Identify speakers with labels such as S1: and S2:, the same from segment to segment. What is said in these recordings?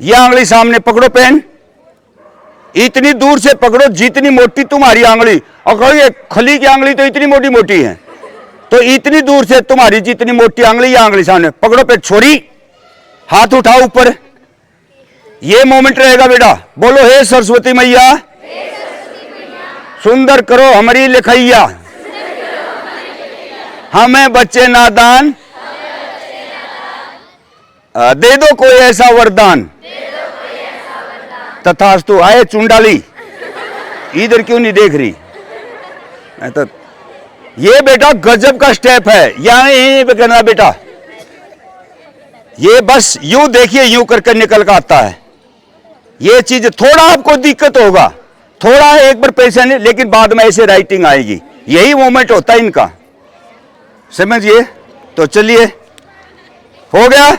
S1: ये आंगली सामने पकड़ो पेन, इतनी दूर से पकड़ो जितनी मोटी तुम्हारी आंगली, और कहो ये खली की आंगली तो इतनी मोटी मोटी है, तो इतनी दूर से तुम्हारी जितनी मोटी आंगली, ये आंगली सामने पकड़ो पेन, छोरी हाथ उठाओ ऊपर, ये मोमेंट रहेगा बेटा। बोलो हे सरस्वती मैया सुंदर करो हमारी लिखैया, हमें बच्चे नादान दे दो कोई ऐसा वरदान, तथास्तु। आए चुंडाली, इधर क्यों नहीं देख रही? तो ये बेटा गजब का स्टेप है, यहीं पे करना बेटा। ये बस यूं देखिए, यूं करके निकल कर आता है। ये चीज थोड़ा आपको दिक्कत होगा, थोड़ा एक बार पैसे नहीं, लेकिन बाद में ऐसे राइटिंग आएगी। यही मोमेंट होता है इनका, समझिए। तो चलिए, हो गया?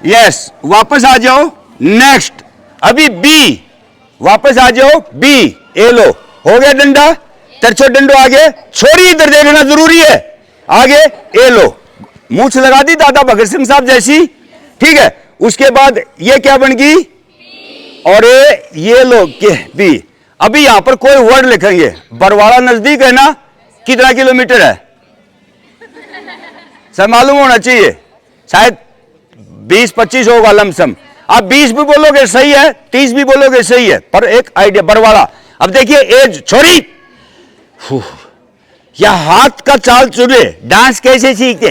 S1: यस, वापस आ जाओ। नेक्स्ट, अभी बी, वापस आ जाओ। बी, ए लो, हो गया डंडा, तिरछो डंडो आगे, छोरी इधर देखना जरूरी है, आगे ए लो, मूछ लगा दी दादा भगत सिंह साहब जैसी, ठीक है। उसके बाद ये क्या बन गई, और ये लो के बी। अभी यहां पर कोई वर्ड लिखेंगे। बरवाड़ा नजदीक है ना, कितना किलोमीटर है सर? मालूम होना चाहिए, शायद 20-25 होगा लमसम। आप 20 भी बोलोगे सही है, 30 भी बोलोगे सही है, पर एक आइडिया बरवाड़ा। अब देखिए एज, छोरी, या हाथ का चाल चुने, डांस कैसे सीखते,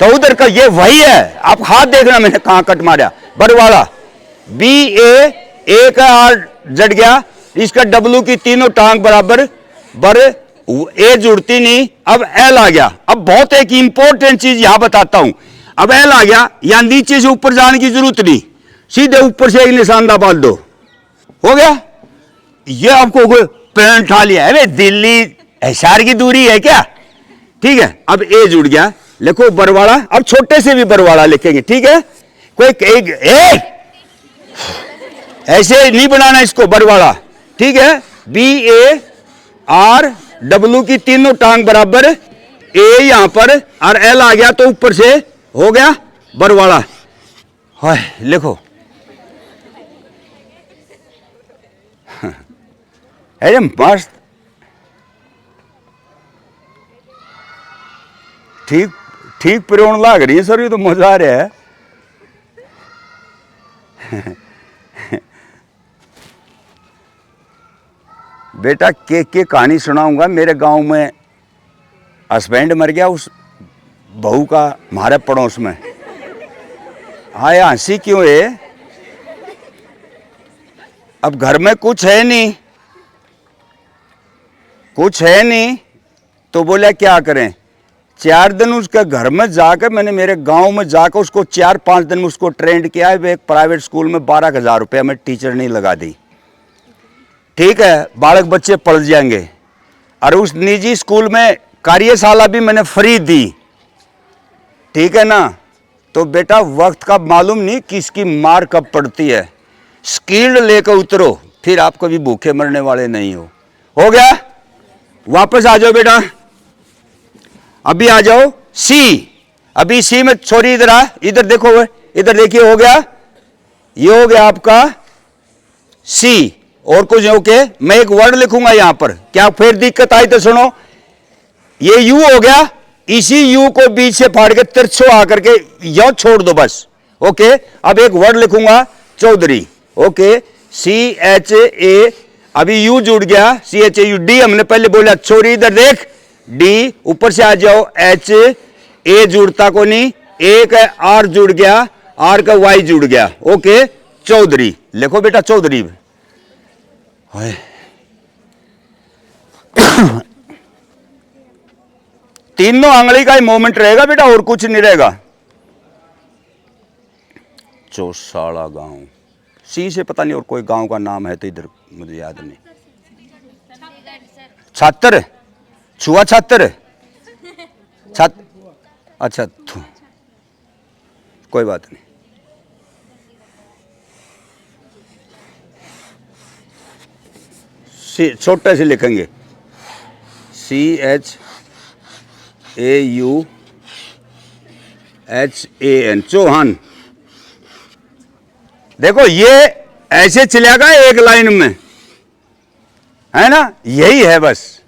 S1: तो उधर का ये वही है। आप हाथ देखना, मैंने कहां कट मारा, बरवाड़ा। बी ए का आर जट गया, इसका डब्लू की तीनों टांग बराबर, बर ए जुड़ती नहीं। अब एल आ गया। अब बहुत एक इंपॉर्टेंट चीज यहां बताता हूं। अब एल आ गया, यहां नीचे से ऊपर जाने की जरूरत नहीं, सीधे ऊपर से एक निशान दबा दो, हो गया। ये आपको पेन उठा लिया है, दिल्ली हिसार की दूरी है क्या, ठीक है। अब ए जुड़ गया, लिखो बरवाड़ा। अब छोटे से भी बरवाड़ा लिखेंगे, ठीक है। कोई एक ऐसे नहीं बनाना इसको, बरवाड़ा, ठीक है। बी ए आर डब्लू की तीनों टांग बराबर, ए यहां पर, और एल आ गया तो ऊपर से हो गया बरवाड़ा। लिखो, अरे मस्त, ठीक ठीक प्रेरण लाग रही है सर, ये तो मजा आ रहा है। बेटा के कहानी सुनाऊंगा। मेरे गांव में हस्बैंड मर गया उस बहू का, हमारे पड़ोस में। हाँ, हंसी क्यों है? अब घर में कुछ है नहीं, कुछ है नहीं, तो बोला क्या करें। 4 दिन उसके घर में जाकर, मैंने मेरे गांव में जाकर उसको 4-5 दिन में उसको ट्रेंड किया है। एक प्राइवेट स्कूल में 12,000 रुपये में टीचर नहीं लगा दी, ठीक है। बालक बच्चे पढ़ जाएंगे। और उस निजी स्कूल में कार्यशाला भी मैंने फ्री दी, ठीक है ना। तो बेटा वक्त का मालूम नहीं किसकी मार कब पड़ती है। स्किल्ड लेकर उतरो, फिर आप कभी भूखे मरने वाले नहीं हो गया? वापस आ जाओ बेटा, अभी आ जाओ सी। अभी सी में छोरी इधर आ, इधर देखो, इधर देखिए, हो गया, ये हो गया आपका सी। और कुछ ओके, मैं एक वर्ड लिखूंगा यहां पर, क्या फिर दिक्कत आई तो सुनो। ये यू हो गया, इसी यू को बीच से फाड़ के तिरछो आकर के यो छोड़ दो बस, ओके। अब एक वर्ड लिखूंगा, चौधरी, ओके। CHA, अभी यू जुड़ गया, CHAU। डी हमने पहले बोला, छोरी इधर देख, डी ऊपर से आ जाओ, H, ए जुड़ता को नहीं, ए का आर जुड़ गया, आर का वाई जुड़ गया, ओके। चौधरी लिखो बेटा, चौधरी। तीनों आंगली का ही मोमेंट रहेगा बेटा, और कुछ नहीं रहेगा। चौसाड़ा गांव, सी से पता नहीं और कोई गांव का नाम है तो इधर मुझे याद नहीं। छात्र, छुआ छात्र, अच्छा, कोई बात नहीं। छोटे से लिखेंगे, CHAU HAN, चौहान। देखो ये ऐसे चलेगा एक लाइन में, है ना, यही है बस।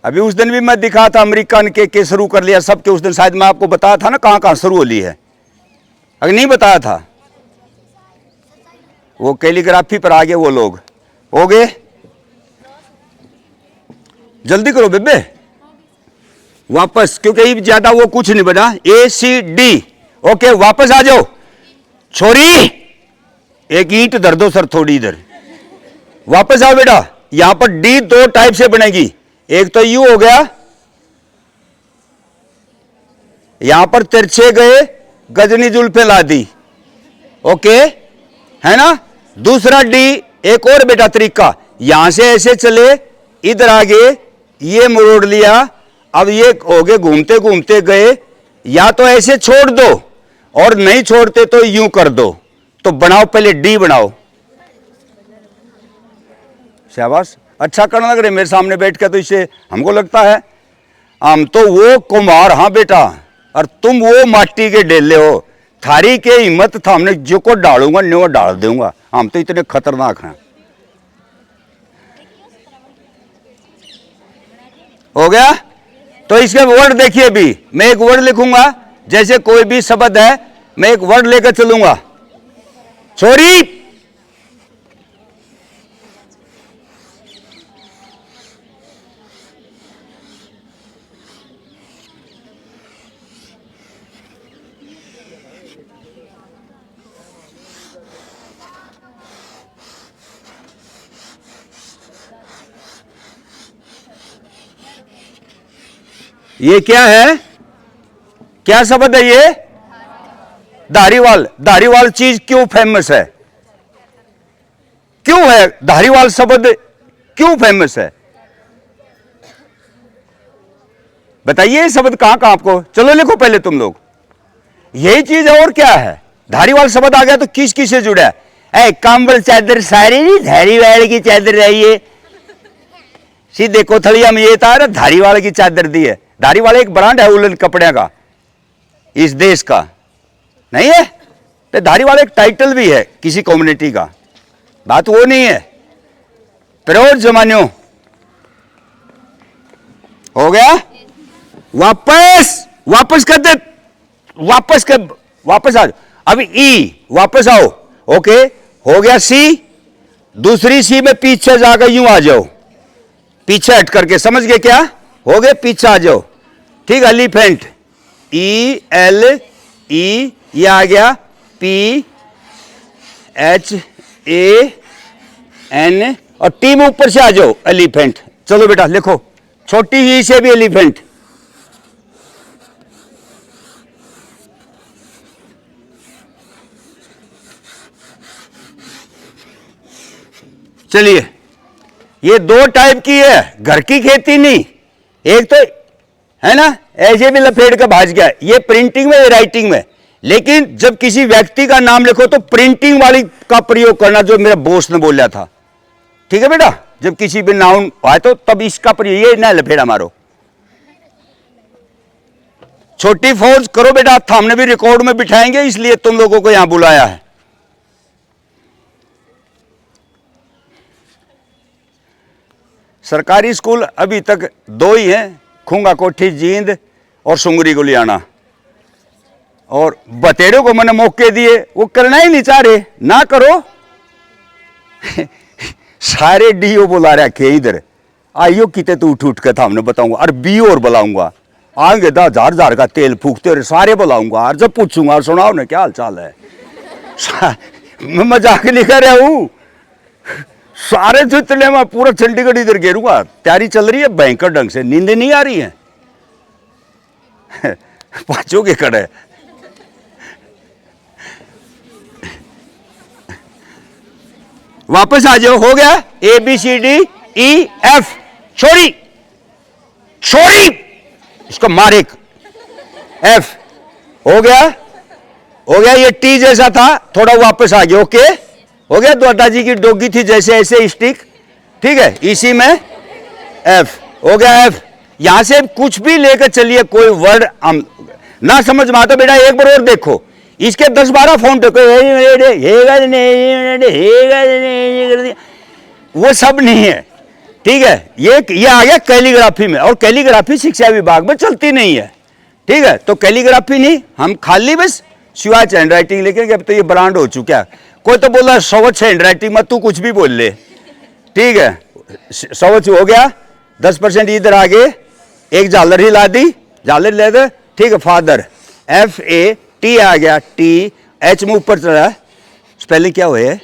S1: अभी उस दिन भी मैं दिखा था अमेरिकन के शुरू कर लिया सबके, उस दिन शायद मैं आपको बताया था ना कहां कहां शुरू हो ली है, अगर नहीं बताया था। वो कैलीग्राफी पर आ गए वो लोग, हो गए। जल्दी करो बेबे वापस, क्योंकि ज्यादा वो कुछ नहीं बना। ACD, ओके वापस आ जाओ। छोरी एक ईंट धर दो सर थोड़ी इधर, वापस आओ बेटा। यहां पर D दो टाइप से बनेगी, एक तो यू हो गया, यहां पर तिरछे गए गजनी जुल्फे ला दी, ओके है ना। दूसरा D एक और बेटा तरीका, यहां से ऐसे चले, इधर आगे ये मोड़ लिया, अब ये हो गए घूमते घूमते गए। या तो ऐसे छोड़ दो और नहीं छोड़ते तो यूं कर दो। तो बनाओ पहले D बनाओ। शाबाश, अच्छा करने लग रहे मेरे सामने बैठ के, तो इससे हमको लगता है हम तो वो कुम्हार, हाँ बेटा, और तुम वो माटी के डेले हो। थारी के हिम्मत था, हमने जो को डालूंगा न्यो डाल दूंगा, हम तो इतने खतरनाक हैं। हो गया। तो इसके वर्ड देखिए, भी मैं एक वर्ड लिखूंगा, जैसे कोई भी शब्द है मैं एक वर्ड लेकर चलूंगा। छोरी, ये क्या है, क्या शब्द है ये? धारीवाल। धारीवाल चीज क्यों फेमस है, क्यों है धारीवाल शब्द क्यों फेमस है? बताइए शब्द कहां कहां आपको, चलो लिखो पहले तुम लोग। यही चीज है और क्या है। धारीवाल शब्द आ गया तो किस किस से जुड़ा है? कंबल चादर सारी नहीं, धारीवाल की चादर रही है। सीधे कोथड़िया में ये था ना, धारीवाल की चादर दी है। धारीवाल एक ब्रांड है उलन कपड़े का, इस देश का नहीं है। तो धारीवाल एक टाइटल भी है किसी कम्युनिटी का, बात वो नहीं है। प्योर जमान्यो हो गया। वापस कर दे, वापस आ जाओ। अब ई वापस आओ, ओके हो गया। सी, दूसरी सी में पीछे जाकर यूं आ जाओ, पीछे हट करके, समझ गए क्या? हो गए, पीछे आ जाओ, ठीक। एलिफेंट, ELE, ये आ गया PHAN, और टी में ऊपर से आ जाओ, एलिफेंट। चलो बेटा लिखो, छोटी ई से भी एलिफेंट। चलिए, ये दो टाइप की है, घर की खेती नहीं। एक तो है ना ऐसे भी लपेट कर भाज गया, ये प्रिंटिंग में, ये राइटिंग में। लेकिन जब किसी व्यक्ति का नाम लिखो तो प्रिंटिंग वाली का प्रयोग करना, जो मेरे बॉस ने बोला था, ठीक है बेटा। जब किसी भी नाउन आए तो तब इसका प्रयोग, ये ना लपेड़ा मारो। छोटी फौज करो बेटा, हमने भी रिकॉर्ड में बिठाएंगे, इसलिए तुम लोगों को यहां बुलाया है। सरकारी स्कूल अभी तक दो ही हैं, खूंगा कोठी जींद और सुंगरी को लियाना। और बतेड़ों को मैंने मौके दिए, वो करना ही नहीं चाह रहे, ना करो। सारे डीओ बुला रखे इधर, आइयो किते तो उठ उठ के था, हमने बताऊंगा। और बीओ और बुलाऊंगा, आएंगे 10,000 का तेल फूकते और सारे बुलाऊंगा। और जब पूछूंगा, और सुनाओ ना क्या हाल चाल है, मैं मजाक नहीं कर रहा हूं। सारे जितने में पूरा चंडीगढ़ इधर घेरूंगा। तैयारी चल रही है भयंकर ढंग से, नींद नहीं आ रही है। पांचों के खड़े। वापस आ जाओ, हो गया। ABCDEF। छोरी, इसको मार एक। F हो गया, ये T जैसा था, थोड़ा वापस आ गया, ओके हो गया। दादाजी की डोगी थी जैसे ऐसे स्टिक, ठीक है, इसी में F हो गया। F यहां से कुछ भी लेकर चलिए, कोई वर्ड हम ना समझ में आता बेटा एक बार और देखो, इसके 10-12 फॉन्ट वो सब नहीं है, ठीक है। ये आ गया कैलीग्राफी में, और कैलीग्राफी शिक्षा विभाग में चलती नहीं है, ठीक है। तो कैलीग्राफी नहीं, हम खाली बस शिवाच हैंड राइटिंग लिखेंगे। अब तो ये ब्रांड हो चुका है, कोई तो बोला स्वच्छ हैंड राइटिंग में, तू कुछ भी बोल ले, ठीक है। स्वच्छ हो गया, 10% इधर आगे, एक झालर ही ला दी, झालर ले दे, ठीक है। फादर FAT आ गया, TH में ऊपर चला, स्पेलिंग क्या हुए,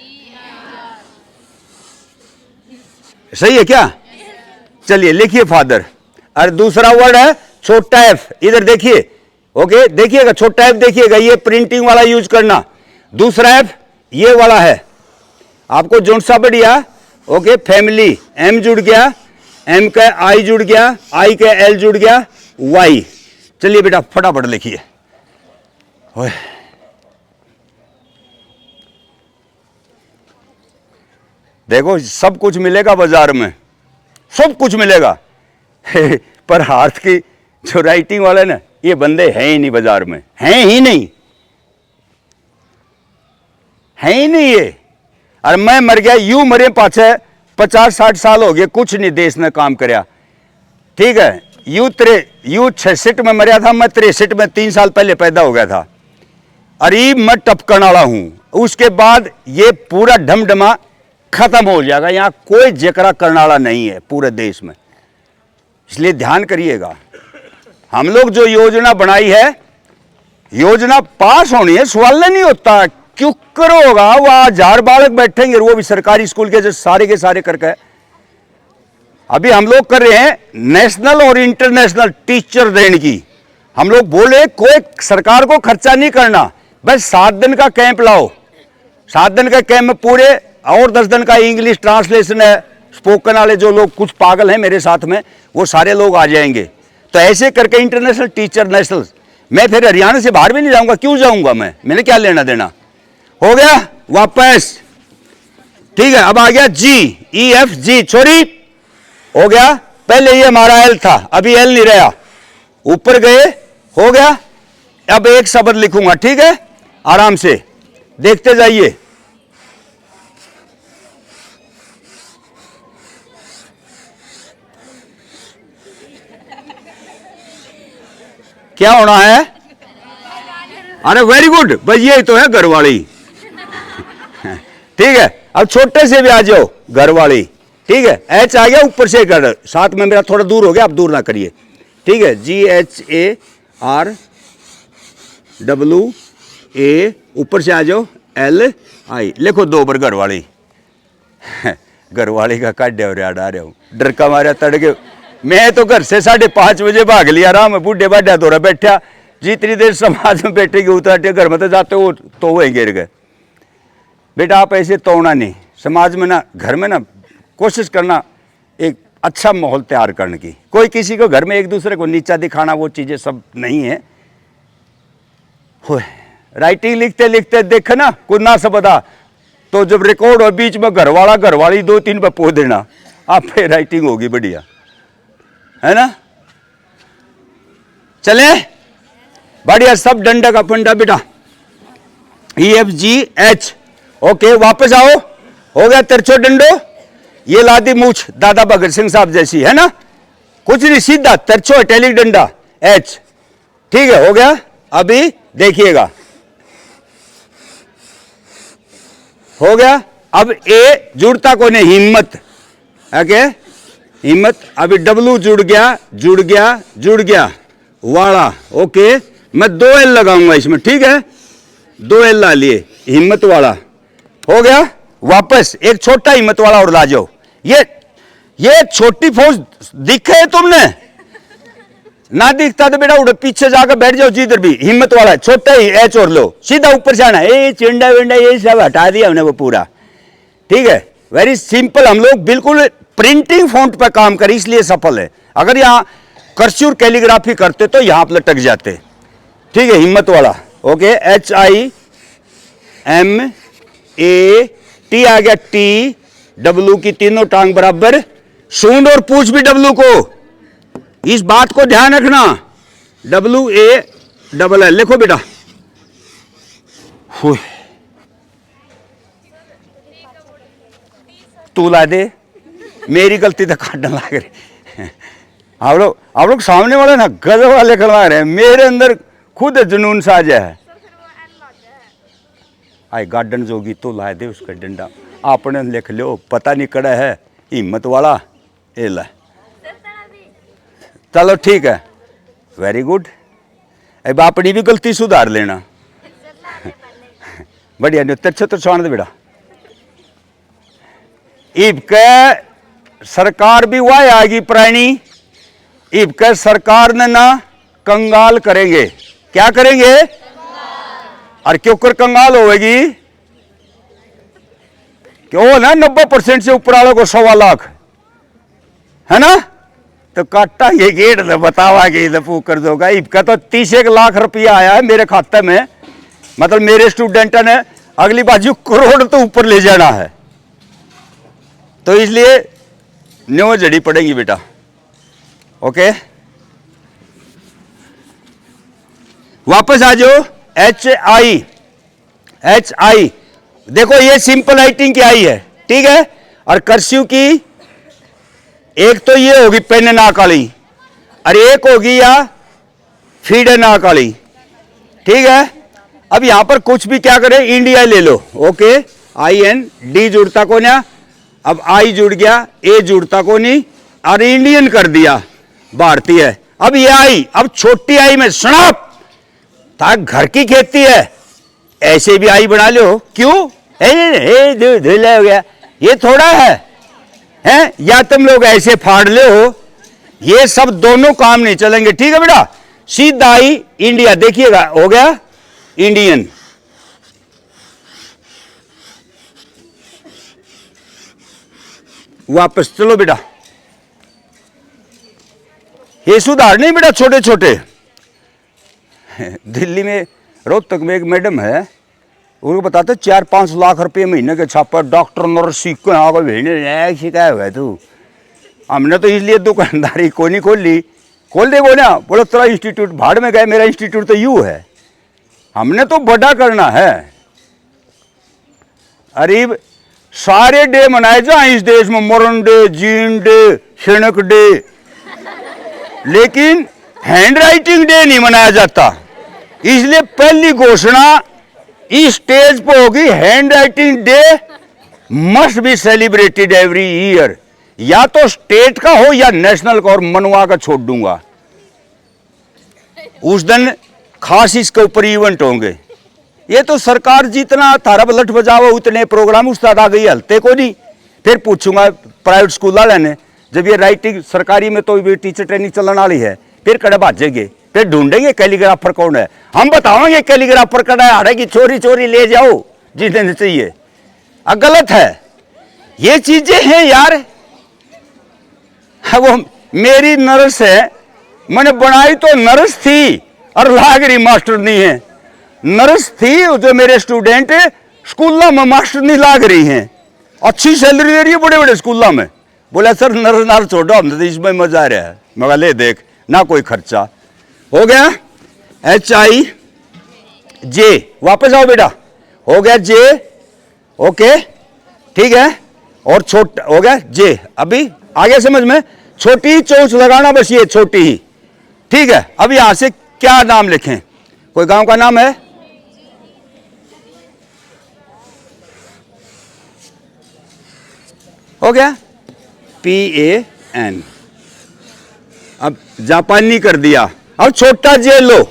S1: सही है क्या? चलिए लिखिए फादर। और दूसरा वर्ड है छोटा f, इधर देखिए, ओके, देखिएगा छोटा f, देखिएगा ये प्रिंटिंग वाला यूज करना। दूसरा f ये वाला है, आपको जोन सा बढ़िया, ओके। फैमिली, M जुड़ गया, M का I जुड़ गया, I का L जुड़ गया, Y। चलिए बेटा फटाफट लिखिए। देखो सब कुछ मिलेगा बाजार में, सब कुछ मिलेगा पर हाथ की जो राइटिंग वाले ना, ये बंदे हैं ही नहीं बाजार में, हैं ही नहीं, है ही नहीं ये। और मैं मर गया, यूं मरे पाछे 50-60 साल हो गए, कुछ नहीं देश में काम कराया, ठीक है। यूं 66 में मरिया था, मैं 63 में 3 साल पहले पैदा हो गया था। अरे मैं टपकन वाला हूं, उसके बाद ये पूरा ढमढमा खत्म हो जाएगा, यहां कोई जिक्र करने वाला नहीं है पूरे देश में। इसलिए ध्यान करिएगा, हम लोग जो योजना बनाई है, योजना पास होनी है, सवाल नहीं होता क्यों करोगा। वह 1000 बालक बैठेंगे, वो भी सरकारी स्कूल के जो सारे के सारे करके। अभी हम लोग कर रहे हैं नेशनल और इंटरनेशनल टीचर देने की। हम लोग बोले कोई सरकार को खर्चा नहीं करना, बस 7 दिन का कैंप लाओ, 7 दिन का कैंप में पूरे, और 10 दिन का इंग्लिश ट्रांसलेशन है, स्पोकन वाले जो लोग कुछ पागल हैं मेरे साथ में, वो सारे लोग आ जाएंगे। तो ऐसे करके इंटरनेशनल टीचर नेशनल, मैं फिर हरियाणा से बाहर भी नहीं जाऊंगा, क्यों जाऊंगा मैंने क्या लेना देना। हो गया वापस, ठीक है। अब आ गया GEFG, छोरी हो गया। पहले ये हमारा L था, अभी L नहीं रहा, ऊपर गए, हो गया। अब एक शब्द लिखूंगा, ठीक है, आराम से देखते जाइए। क्या होना है? अरे वेरी गुड, बस यही तो है घरवाली ठीक है। अब छोटे से भी आ जाओ, घरवाली, ठीक है। H आ गया, ऊपर से कर, साथ में मेरा थोड़ा दूर हो गया, आप दूर ना करिए, ठीक है। GHARWA, ऊपर से आ जाओ, LI, लिखो 2 बार घरवाली घरवाली का काट और याद आ रहा हूं, डर का मारा तड़के। मैं तो घर से 5:30 बजे भाग लिया, आराम बूढ़े बाढ़ा दौरा बैठा, जितनी देर समाज में बैठेगी उतना घर में तो जाते हो तो वही गिर गए। बेटा आप ऐसे तोड़ना नहीं, समाज में ना, घर में ना, कोशिश करना एक अच्छा माहौल तैयार करने की। कोई किसी को घर में एक दूसरे को नीचा दिखाना, वो चीजें सब नहीं है। राइटिंग लिखते लिखते देखे ना कुछ ना समझा, तो जब रिकॉर्ड हो बीच में घरवाला घरवाली 2-3 पे पो देना, आप पे राइटिंग होगी बढ़िया, है ना। चले बढ़िया, सब डंडा का फंडा बेटा, EFGH, ओके। वापस आओ, हो गया तिरछो डंडो, ये लादी मूछ दादा भगत सिंह साहब जैसी, है ना, कुछ नहीं, सीधा तिरछो इटैलिक डंडा H, ठीक है, हो गया। अभी देखिएगा, हो गया। अब A जुड़ता को नहीं, हिम्मत, ओके, हिम्मत। अभी W जुड़ गया, जुड़ गया, जुड़ गया, वाला, ओके। मैं 2 L लगाऊंगा इसमें, ठीक है, 2 L ला लिए, हिम्मत वाला, हो गया। वापस एक छोटा हिम्मत वाला और ला जाओ। ये छोटी फौज दिखे तुमने ना, दिखता तो बेटा उड़ पीछे जाकर बैठ जाओ, जिधर भी हिम्मत वाला है, छोटा ही H और लो, सीधा ऊपर से आना। ये चिंडा विंडा ये सब हटा दिया हमने वो पूरा, ठीक है। वेरी सिंपल, हम लोग बिल्कुल प्रिंटिंग फॉन्ट पर काम करें, इसलिए सफल है। अगर यहाँ कर्सिव कैलीग्राफी करते तो यहाँ पर लटक जाते, ठीक है। हिम्मत वाला, ओके। HIMMAT आ गया, TW की तीनों टांग बराबर, सूंड और पूछ भी W को, इस बात को ध्यान रखना। WA डबल है, लिखो बेटा। तू ला दे, मेरी गलती तो काटने लग रही। आप लोग सामने वाले ना गजब वाले करवा रहे हैं, मेरे अंदर खुद जुनून सा आ है। आई गार्डन जोगी तो ला दे उसका डंडा, आपने लिख लो, पता नहीं कड़ा है हिम्मत वाला। ये ला, चलो ठीक है, वेरी गुड। अब अपनी भी गलती सुधार लेना। बढ़िया, तेरे तो छाण दे बेटा। इब के सरकार भी वह आएगी प्राणी, इब के सरकार ने ना कंगाल करेंगे। क्या करेंगे? और क्यों कर कंगाल होगी? क्यों ना 90% से ऊपर वालों को 1.25 लाख है ना, तो काटा ये गेट बतावा के पू कर दोगा। इबका तो 30 लाख रुपया आया है मेरे खाते में, मतलब मेरे स्टूडेंट ने अगली बाजू करोड़ तो ऊपर ले जाना है, तो इसलिए न्यू जड़ी पड़ेगी बेटा। ओके, वापस आ जाओ। HI देखो, ये सिंपल राइटिंग की आई है, ठीक है। और कर्सिव की एक तो ये होगी पेन नाक वाली, और एक होगी या फीड नाक वाली, ठीक है। अब यहां पर कुछ भी क्या करें, इंडिया ले लो। ओके, IND जुड़ता को ना, अब I जुड़ गया, A जुड़ता को नहीं, और इंडियन कर दिया, भारतीय। अब ये आई, अब छोटी आई में सनाप था, घर की खेती है, ऐसे भी आई बना लो। क्यों? धुला हो गया, ये थोड़ा है, या तुम लोग ऐसे फाड़ ले हो, ये सब दोनों काम नहीं चलेंगे, ठीक है बेटा। सीधा आई इंडिया, देखिएगा हो गया इंडियन। वापस चलो बेटा, ये सुधार नहीं बेटा, छोटे छोटे। दिल्ली में रोहतक में एक मैडम है, उनको बताते 4-5 लाख रुपए महीने के छापा, डॉक्टर नर्स सीखो यहाँ को भेजने शिकाय हुआ तू। हमने तो इसलिए दुकानदारी को नहीं खोल ली, खोल दे ना, बोलो तेरा इंस्टीट्यूट भाड़ में गए, मेरा इंस्टीट्यूट तो यू है, हमने तो बड़ा करना है। अरे सारे डे मनाए जाए इस देश में, मरण डे, जीन डे, क्षणक डे, लेकिन हैंड राइटिंग डे नहीं मनाया जाता। इसलिए पहली घोषणा इस स्टेज पर होगी, hand writing day must be celebrated every year, या तो स्टेट का हो या नेशनल का, और मनवा का छोड़ दूंगा। उस दिन खास इसके ऊपर इवेंट होंगे। ये तो सरकार जितना थारा लठ बजावा उतने प्रोग्राम, उस्ताद आ गई हलते को नहीं। फिर पूछूंगा प्राइवेट स्कूल वाले ने, जब ये राइटिंग सरकारी में तो ये टीचर ट्रेनिंग चलने वाली है, फिर कड़े भाजेंगे, फिर ढूंढेंगे कैलीग्राफर कौन है, हम बताओगे कैलीग्राफर कड़ा है कि चोरी चोरी ले जाओ जितने चाहिए। गलत है, ये चीजें हैं यार। वो मेरी नर्स है, मैंने बनाई तो नर्स थी और लाग रही मास्टर नहीं है। नर्स थी जो मेरे स्टूडेंट स्कूलों में मास्टर नहीं लाग रही हैं, अच्छी सैलरी दे रही है बड़े बड़े स्कूलों में। बोला सर नर्स नार छोड़ो, हम तो इसमें मजा आ रहा है। मगर ले देख ना कोई खर्चा हो गया। HIJ, वापस आओ बेटा, हो गया J। ओके ठीक है, और छोटा हो गया J। अभी आगे समझ में, छोटी चोंच लगाना बस, ये छोटी ही, ठीक है। अब यहां से क्या नाम लिखें, कोई गांव का नाम है? हो गया PAN। अब जापानी कर दिया, अब छोटा J लो,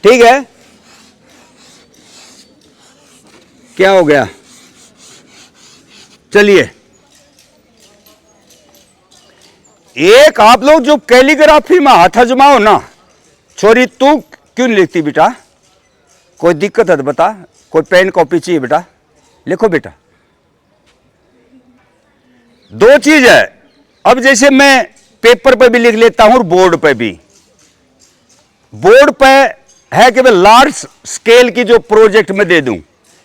S1: ठीक है। क्या हो गया, चलिए एक आप लोग जो कैलीग्राफी में हाथ आजमाओ ना, छोरी तू क्यों नहीं लिखती बेटा, कोई दिक्कत है तो बता, कोई पेन कॉपी चाहिए बेटा, लिखो बेटा। दो चीज है, अब जैसे मैं पेपर पे भी लिख लेता हूं और बोर्ड पे भी। बोर्ड पे है कि मैं लार्ज स्केल की जो प्रोजेक्ट में दे दूं,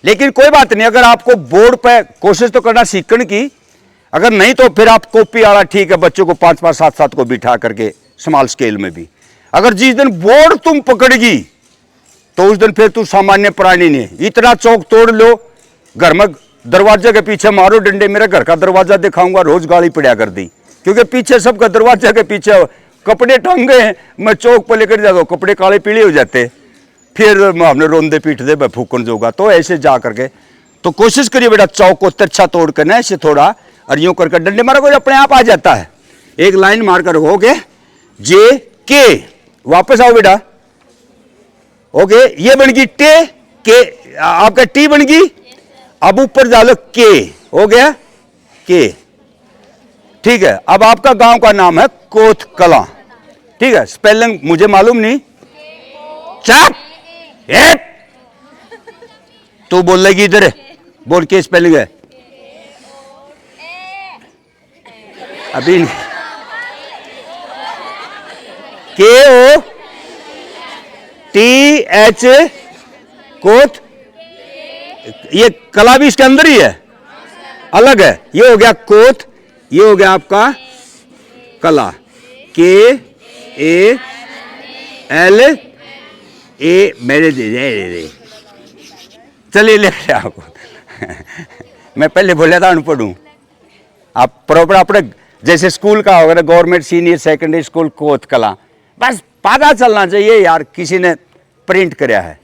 S1: लेकिन कोई बात नहीं, अगर आपको बोर्ड पे कोशिश तो करना सीखने की, अगर नहीं तो फिर आप कॉपी वाला ठीक है, बच्चों को 5-5, 7-7 को बिठा करके स्मॉल स्केल में भी। अगर जिस दिन बोर्ड तुम पकड़गी तो उस दिन फिर तू सामान्य प्राणी नहीं। इतना चौक तोड़ लो, घर में दरवाजे के पीछे मारो डंडे, मेरे घर का दरवाजा दिखाऊंगा, रोज गाली पड़ा कर दी, क्योंकि पीछे सबका दरवाजे के पीछे कपड़े टंगे हैं। मैं चौक पर लेकर जाता हूँ, कपड़े काले पीले हो जाते, फिर हमने रोंदे पीटते भाई फूकन जोगा। तो ऐसे जा करके तो कोशिश करिए बेटा चौक को तिरछा तोड़ कर ना ऐसे थोड़ा, और यूं करके डंडे मारो, कोई अपने आप आ जाता है। एक लाइन मार कर ओके, जे के, वापस आओ बेटा, ओके, ये बन गई टे के, आपका टी बन गई। अब ऊपर डालो के, हो गया के, ठीक है। अब आपका गांव का नाम है कोतकला, ठीक है। स्पेलिंग मुझे मालूम नहीं, चप तू बोल लेगी इधर, बोल के स्पेलिंग है अभी के ओ टी एच कोत, ये कला भी इसके अंदर ही है, अलग है। ये हो गया कोत, ये हो गया आपका कला, के ए एल ए, मेरे दे चलिए ले आपको मैं पहले बोला था अनपढ़ हूं, आप प्रॉपर अपने जैसे स्कूल का होगा ना, गवर्नमेंट सीनियर सेकेंडरी स्कूल कोतकला, बस पता चलना चाहिए यार किसी ने प्रिंट कराया है।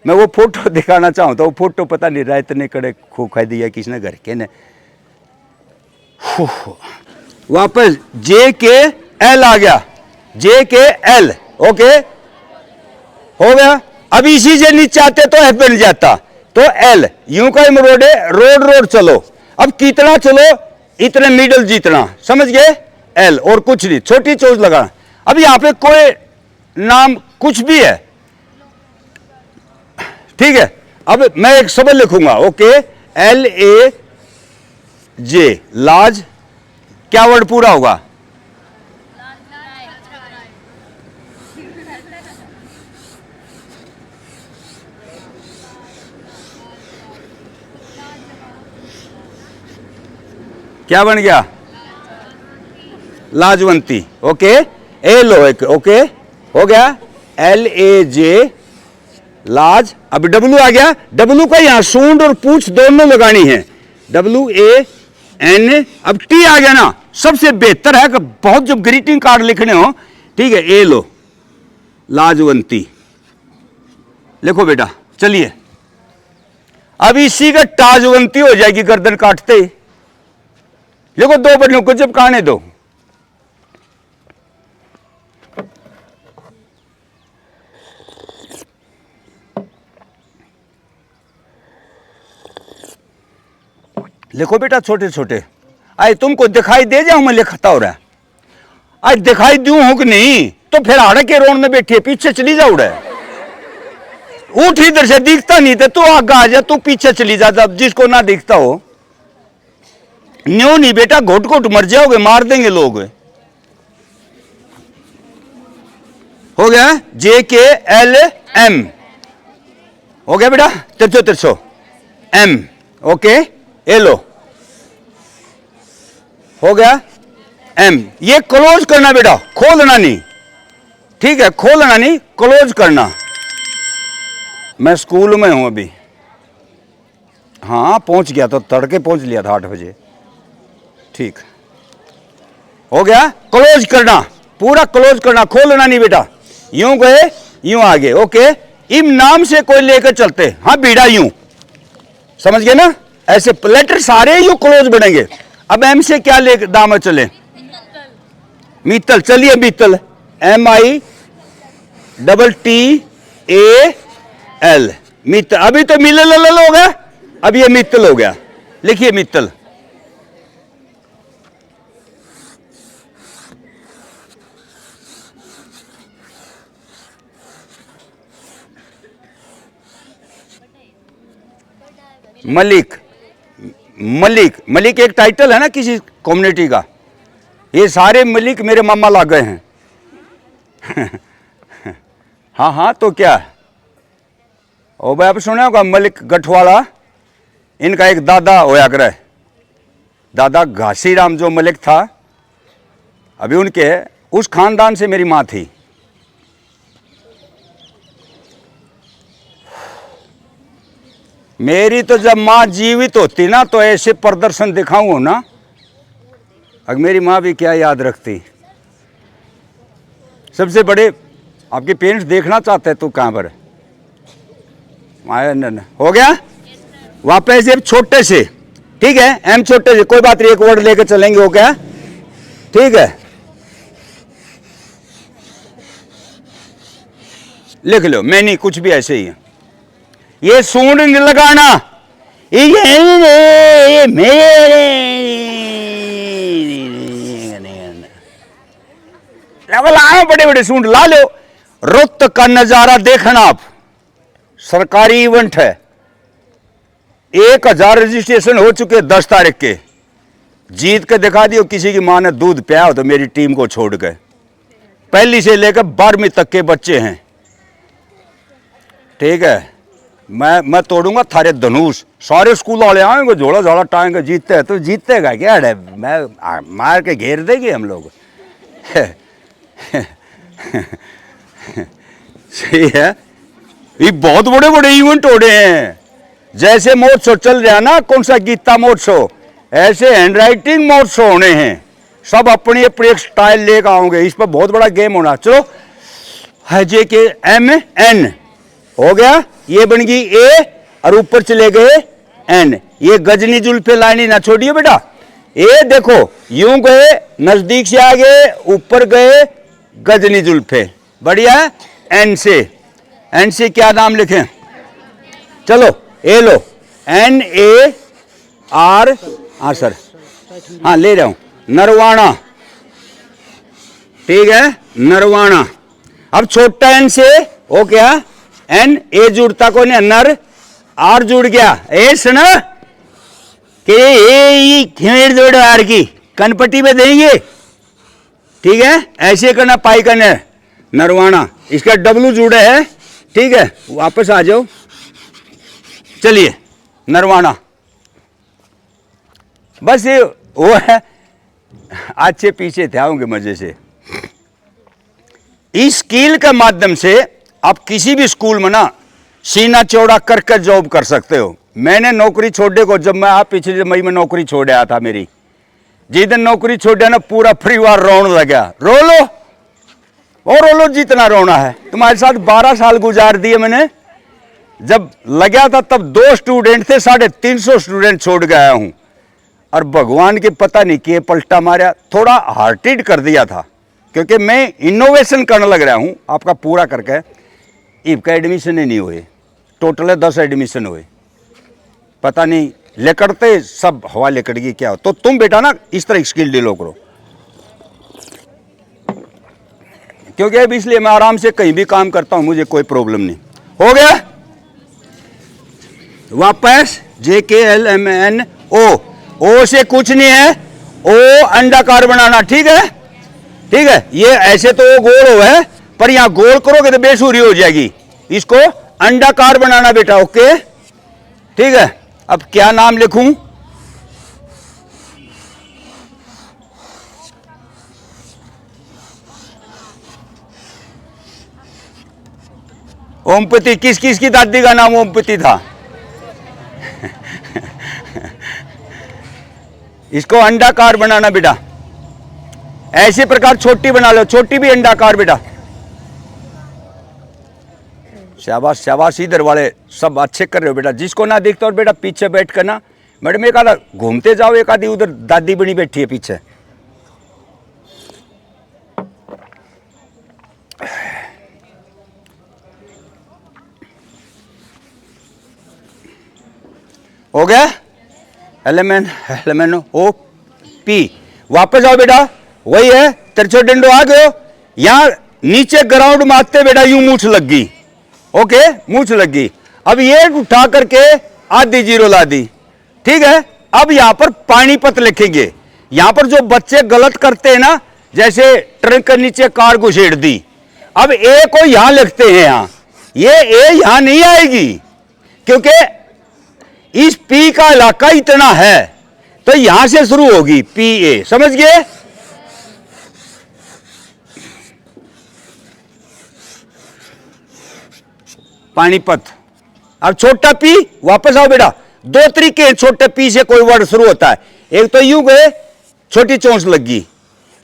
S1: मैं वो फोटो दिखाना चाहूँ तो वो फोटो पता नहीं रहा, इतने कड़े खोखा दिया किसने घर के ने। वापस जे के एल आ गया, जे के एल, ओके हो गया। अब इसी से नीचे आते तो एफ बन जाता, तो एल, यूं का रोड है, रोड रोड चलो। अब कितना चलो, इतने मिडल जितना, समझ गए, एल, और कुछ नहीं, छोटी चोच लगाना। अब यहां पे कोई नाम कुछ भी है, ठीक है। अब मैं एक शब्द लिखूंगा, ओके, एल ए जे, लाज, क्या वर्ड पूरा होगा, क्या बन गया, लाजवंती, ओके, ए लो एक, ओके हो गया, एल ए जे लाज। अब डब्लू आ गया, डब्लू का यहां सूंड और पूंछ दोनों लगानी है, डब्लू ए एन। अब टी आ गया ना, सबसे बेहतर है कि बहुत जब ग्रीटिंग कार्ड लिखने हो, ठीक है, ए लो, लाजवंती लिखो बेटा। चलिए अब इसी का ताजवंती हो जाएगी गर्दन काटते ही। देखो दो बनियों को जब कहाने दो, लिखो बेटा छोटे छोटे। आज तुमको दिखाई दे जाऊं मैं लिखता हो रहा है, आज दिखाई दूं हूं कि नहीं, तो फिर आड़े के रोड में बैठी है, पीछे चली जाओ रे, उठ इधर से, दिखता नहीं तो तू आगे आ जा, तू पीछे चली जा, जब जिसको ना दिखता हो। न्यू नहीं बेटा, घुट घुट मर जाओगे, मार देंगे लोग। हो गया, जे के एल एम, हो गया बेटा, तिरछो तिरछो एम, ओके, ए लो, हो गया एम। ये क्लोज करना बेटा, खोलना नहीं, ठीक है, खोलना नहीं, क्लोज करना। मैं स्कूल में हूं अभी, हाँ पहुंच गया, तो तड़के पहुंच लिया था 8 बजे, ठीक हो गया। क्लोज करना, पूरा क्लोज करना, खोलना नहीं बेटा। यूं गए, यूं आगे, ओके। इम नाम से कोई लेकर चलते, हाँ बीड़ा यूं, समझ गए ना, ऐसे लेटर सारे यूं क्लोज बनेंगे। अब एम से क्या ले दाम चले, मित्तल, चलिए Mittal, M I double T A L, Mittal. अभी तो मिलल हो गया, अब ये मित्तल हो गया, लिखिए मित्तल। मलिक, मलिक, मलिक एक टाइटल है ना किसी कम्युनिटी का, ये सारे मलिक मेरे मामा लग गए हैं हाँ हाँ, तो क्या, ओ भाई आप सुना होगा मलिक गठवाड़ा, इनका एक दादा होया करे, दादा घासीराम जो मलिक था, अभी उनके उस खानदान से मेरी माँ थी, मेरी तो जब माँ जीवित होती ना तो ऐसे प्रदर्शन दिखाऊं ना, अगर मेरी माँ भी क्या याद रखती। सबसे बड़े आपके पेरेंट्स देखना चाहते हैं तू कहाँ पर हो गया। वापस ये छोटे से, ठीक है, एम छोटे से, कोई बात नहीं, एक वर्ड लेकर चलेंगे, हो गया, ठीक है, लिख लो, मैं नहीं, कुछ भी ऐसे ही है। ये सूंड नहीं लगाना, ये मेरे लाओ, बड़े बड़े सूंड ला लो। रुत का नजारा देखना आप, सरकारी इवेंट है, 1000 रजिस्ट्रेशन हो चुके 10 तारीख के। जीत के दिखा दियो किसी की मां ने दूध पिया हो तो मेरी टीम को छोड़ के। पहली से लेकर 12वीं तक के बच्चे हैं, ठीक है। मैं तोड़ूंगा थारे धनुष, सारे स्कूल वाले आएंगे, झोला झोला टाएंगे, जीतते हैं तो जीतेगा क्या है, मैं मार के घेर देंगे हम लोग। सही है, ये बहुत बड़े बड़े इवेंट हो रहे हैं। जैसे महोत्सव चल रहा है ना, कौन सा गीता महोत्सव, ऐसे हैंडराइटिंग महोत्सव होने हैं। सब अपनी अपनी एक स्टाइल लेकर आओगे, इस पर बहुत बड़ा गेम होना। चलो, जे के एम एन हो गया, ये बन गई ए और ऊपर चले गए एन। ये गजनी जुल्फे लाइनी ना छोड़िए बेटा, ए देखो यूं गए, नजदीक से आ गए, ऊपर गए, गजनी जुल्फे, बढ़िया है। एन से क्या नाम लिखें, चलो ए लो, NAR, हाँ सर, हाँ ले रहा हूं, नरवाणा, ठीक है, नरवाणा। अब छोटा एन से हो क्या, एन, ए जुड़ता को नहीं, नर, आर जुड़ गया, ए सुना कि खिमेर जोड़ आर की कनपट्टी पे देंगे, ठीक है, ऐसे करना, पाई करना, नरवाणा। इसका डब्लू जुड़े है, ठीक है, वापस आ जाओ, चलिए नरवाणा। बस ये वो है, अच्छे पीछे थे, आओगे मजे से। इस स्किल के माध्यम से आप किसी भी स्कूल में ना सीना चौड़ा करके जॉब कर सकते हो। मैंने नौकरी छोड़ने को, जब मैं पिछले मई में नौकरी छोड़ आया था मेरी, जिस दिन नौकरी छोड़ा ना पूरा परिवार रोने लगा, रो लो और रो लो जितना रोना है। तुम्हारे साथ 12 साल गुजार दिए मैंने। जब लगा था तब 2 स्टूडेंट थे, 350 स्टूडेंट छोड़ गया हूं। और भगवान के पता नहीं किए पलटा मारा, थोड़ा हार्टेड कर दिया था, क्योंकि मैं इनोवेशन करने लग रहा हूं आपका पूरा करके। इबका एडमिशन ही नहीं हुए, टोटल 10 एडमिशन हुए, पता नहीं लेकड़ते सब हवा लेकड़ गई क्या हो। तो तुम बेटा ना इस तरह स्किल डेवलप करो, क्योंकि अब इसलिए मैं आराम से कहीं भी काम करता हूं, मुझे कोई प्रॉब्लम नहीं। हो गया, वापस JKLMN ओ से कुछ नहीं है, ओ अंडाकार बनाना, ठीक है, ठीक है। ये ऐसे तो वो गोल हो है, पर यहां गोल करोगे तो बेसुरी हो जाएगी, इसको अंडाकार बनाना बेटा, ओके, ठीक है। अब क्या नाम लिखूं, ओमपति, किस किस की दादी का नाम ओमपति था? इसको अंडाकार बनाना बेटा, ऐसे प्रकार छोटी बना लो, छोटी भी अंडाकार बेटा। शाबाश शाबाश, इधर वाले सब अच्छे कर रहे हो बेटा। जिसको ना दिखता और बेटा पीछे बैठ कर ना, मैडम एक आधा घूमते जाओ, एक आधी उधर दादी बनी बैठी है पीछे। हो गया, एलेमेंट ओ पी। वापस आओ बेटा, वही है, तिरछो डंडो आ गयो। यहां नीचे ग्राउंड मारते बेटा, यूं मूछ लग गई, ओके, मूछ लग गई। अब ये उठा करके आधी जीरो ला दी, ठीक है। अब यहां पर पानीपत लिखेंगे। यहां पर जो बच्चे गलत करते हैं ना, जैसे ट्रक के नीचे कार घुसेड़ दी, अब ए को यहां लिखते हैं, यहां ये ए यहां नहीं आएगी, क्योंकि इस पी का इलाका इतना है, तो यहां से शुरू होगी PA, समझ गए? पानीपत, अब छोटा पी, वापस आओ बेटा। दो तरीके हैं छोटे पी से कोई वर्ड शुरू होता है। एक तो यूं गए, छोटी चोंच लगी।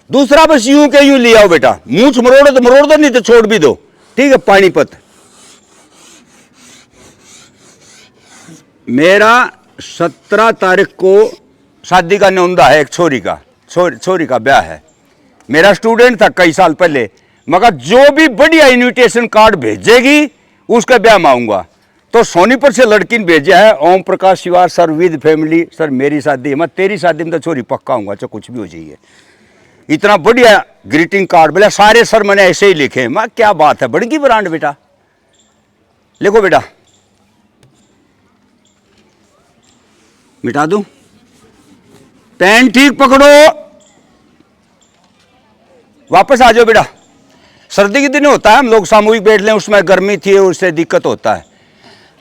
S1: दूसरा बस यूं के यूं ले आओ बेटा। मूंछ मरोड़ो तो मरोड़ दो, नहीं तो छोड़ भी दो। ठीक है। पानीपत, मेरा 17 तारीख को शादी का न्योंदा है। एक छोरी का, छोरी का ब्याह है। मेरा स्टूडेंट था कई साल पहले, मगर जो भी बढ़िया इनविटेशन कार्ड भेजेगी उसका ब्याह में आऊंगा। तो सोनीपत से लड़की ने भेजा है, ओम प्रकाश शिवार सर विद फैमिली। सर मेरी शादी है, मैं तेरी शादी में तो छोरी पक्का आऊंगा, चाहे कुछ भी हो जाइए। इतना बढ़िया ग्रीटिंग कार्ड, बोला सारे सर मैंने ऐसे ही लिखे। मैं क्या बात है, बड़की ब्रांड बेटा। लिखो बेटा, मिटा दूं, पेन ठीक पकड़ो, वापस आ जाओ बेटा। सर्दी के दिन होता है, हम लोग सामूहिक बैठ लें, उसमें गर्मी थी, उससे दिक्कत होता है।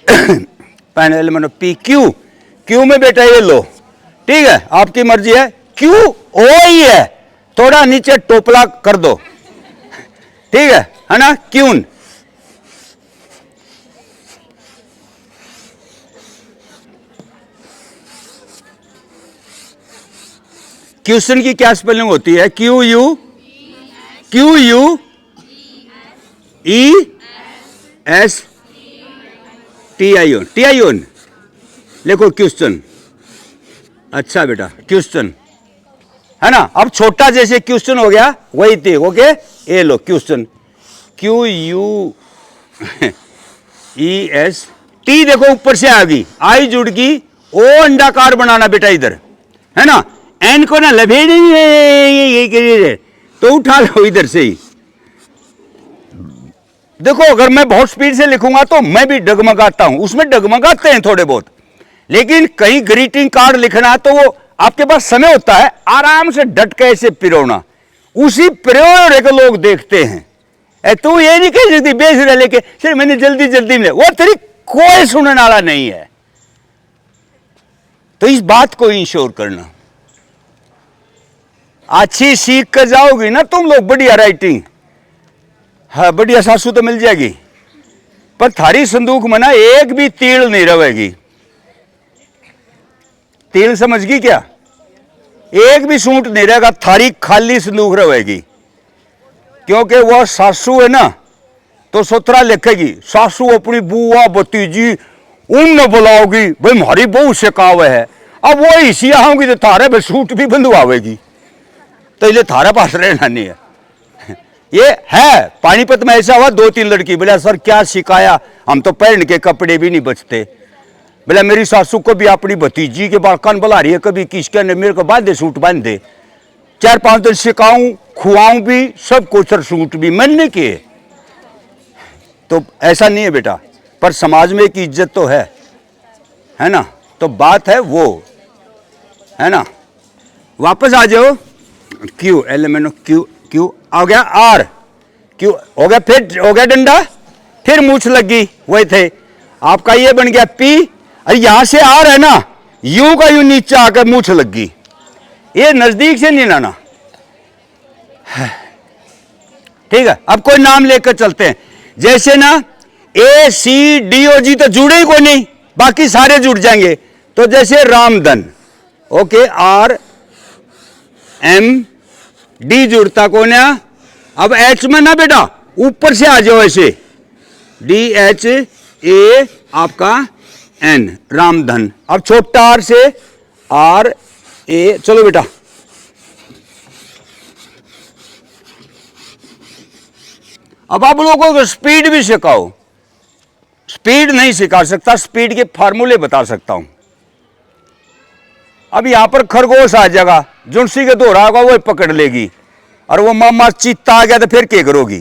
S1: पेन मैंने पी क्यू, क्यू में बेटा ये लो। ठीक है, आपकी मर्जी है। क्यू ओ ही है, थोड़ा नीचे टोपला कर दो। ठीक है ना। क्यून, क्वेश्चन की क्या स्पेलिंग होती है? Q U E S T I own. लिखो क्वेश्चन। अच्छा बेटा, क्वेश्चन है ना। अब छोटा जैसे क्वेश्चन हो गया वही थी। ओके, ये लो question. Q U E S T, देखो ऊपर से आ गई, आई जुड़ गई, ओ अंडाकार बनाना बेटा इधर, है ना। एन को ना लपेट तो उठा लो इधर से ही। देखो अगर मैं बहुत स्पीड से लिखूंगा तो मैं भी डगमगाता हूं, उसमें डगमगाते हैं थोड़े बहुत। लेकिन कहीं ग्रीटिंग कार्ड लिखना तो वो आपके पास समय होता है, आराम से डट के ऐसे पिरोना। उसी पिरोने को लोग देखते हैं। तू ये नहीं कह सकती बेच रहा लेके सिर्फ मैंने जल्दी जल्दी में, वो तेरी कोई सुनने वाला नहीं है। तो इस बात को इंश्योर करना, अच्छी सीख कर जाओगी ना तुम लोग, बढ़िया राइटिंग, हाँ बढ़िया सासू तो मिल जाएगी, पर थारी संदूक में ना एक भी तील नहीं रहेगी। तील समझ गई क्या? एक भी सूट नहीं रहेगा, थारी खाली संदूक रहेगी। क्योंकि वह सासू है ना, तो सोतरा लिखेगी, सासू अपनी बुआ भतीजी उन बुलाओगी, भाई हमारी बहू से कावे है। अब वो इसी आओगी तो थारे भाई सूट भी बंधवाएगी, तो इसलिए थारा पास रहना नहीं है। ये है पानीपत में ऐसा हुआ, 2-3 लड़की बोला सर क्या सिखाया, हम तो पहन के कपड़े भी नहीं बचते। बोला मेरी सासू को भी अपनी भतीजी के बाल कान बुला रही है, कभी किसके ने मेरे को बांध दे, सूट बांध दे। 4-5 दिन सिखाऊं, खुआऊं भी, सब कुछ, सर सूट भी मैंने किए। तो ऐसा नहीं है बेटा, पर समाज में एक इज्जत तो है ना। तो बात है वो, है ना। वापस आ जाओ। क्यू एलिमेंट क्यू, क्यू आ गया, आर क्यू हो गया, फिर हो गया डंडा, फिर मूछ लगी, वही थे। आपका ये बन गया पी, अरे यहां से आर है ना, यू का यू नीचे आकर मूछ लगी। ये नजदीक से नहीं लाना, ठीक है। अब कोई नाम लेकर चलते हैं, जैसे ना ए सी डी ओ जी तो जुड़े ही कोई नहीं, बाकी सारे जुड़ जाएंगे। तो जैसे Ramdhan, okay, R M D जुड़ता कौन है? अब एच में ना बेटा ऊपर से आ जाओ ऐसे, डी एच ए आपका एन, रामधन। अब छोटा आर से आर ए, चलो बेटा। अब आप लोगों को स्पीड भी सिखाओ। स्पीड नहीं सिखा सकता, स्पीड के फार्मूले बता सकता हूं। अब यहां पर खरगोश आ जाएगा, जुनसी के दोहरा होगा वो पकड़ लेगी, और वो मामा चीता आ गया तो फिर क्या करोगी?